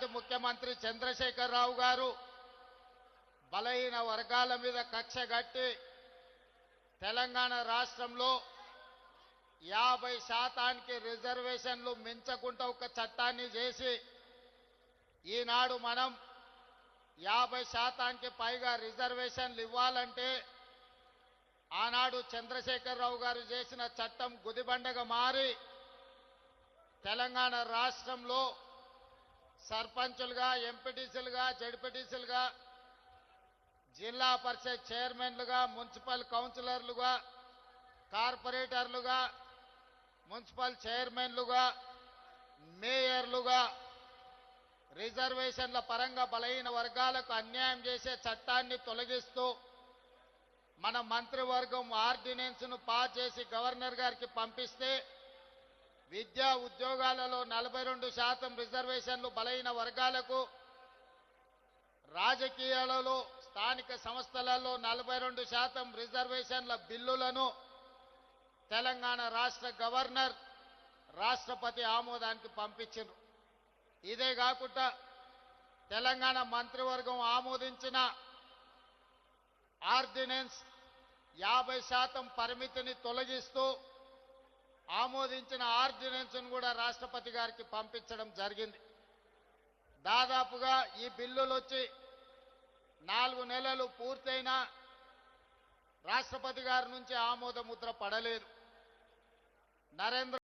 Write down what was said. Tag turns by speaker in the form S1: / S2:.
S1: ఆనాటి ముఖ్యమంత్రి చంద్రశేఖరరావు గారు బలహీన వర్గాల మీద కక్ష కట్టి తెలంగాణ రాష్ట్రంలో 50% రిజర్వేషన్లు మించకుండా ఒక చట్టాన్ని చేసి ఈనాడు మనం 50%కి పైగా రిజర్వేషన్లు ఇవ్వాలంటే ఆనాడు చంద్రశేఖరరావు గారు చేసిన చట్టం గుదిబండగా మారి తెలంగాణ రాష్ట్రంలో సర్పంచులుగా, ఎంపీటీసీలుగా, జడ్పీటీసీలుగా, జిల్లా పరిషత్ చైర్మన్లుగా, మున్సిపల్ కౌన్సిలర్లుగా, కార్పొరేటర్లుగా, మున్సిపల్ చైర్మన్లుగా, మేయర్లుగా రిజర్వేషన్ల పరంగా బలహీన వర్గాలకు అన్యాయం చేసే చట్టాన్ని తొలగిస్తూ మన మంత్రివర్గం ఆర్డినెన్స్ను పాస్ చేసి గవర్నర్ గారికి పంపిస్తే విద్యా ఉద్యోగాలలో 42% రిజర్వేషన్లు బలహీన వర్గాలకు, రాజకీయాలలో స్థానిక సంస్థలలో 42% రిజర్వేషన్ల బిల్లులను తెలంగాణ రాష్ట్ర గవర్నర్ రాష్ట్రపతి ఆమోదానికి పంపించారు. ఇదే కాకుండా తెలంగాణ మంత్రివర్గం ఆమోదించిన ఆర్డినెన్స్ 50% పరిమితిని తొలగిస్తూ ఆమోదించిన ఆర్డినెన్స్ను కూడా రాష్ట్రపతి గారికి పంపించడం జరిగింది. దాదాపుగా ఈ బిల్లులు వచ్చి 4 నెలలు పూర్తయినా రాష్ట్రపతి గారి నుంచి ఆమోద ముద్ర పడలేదు. నరేంద్ర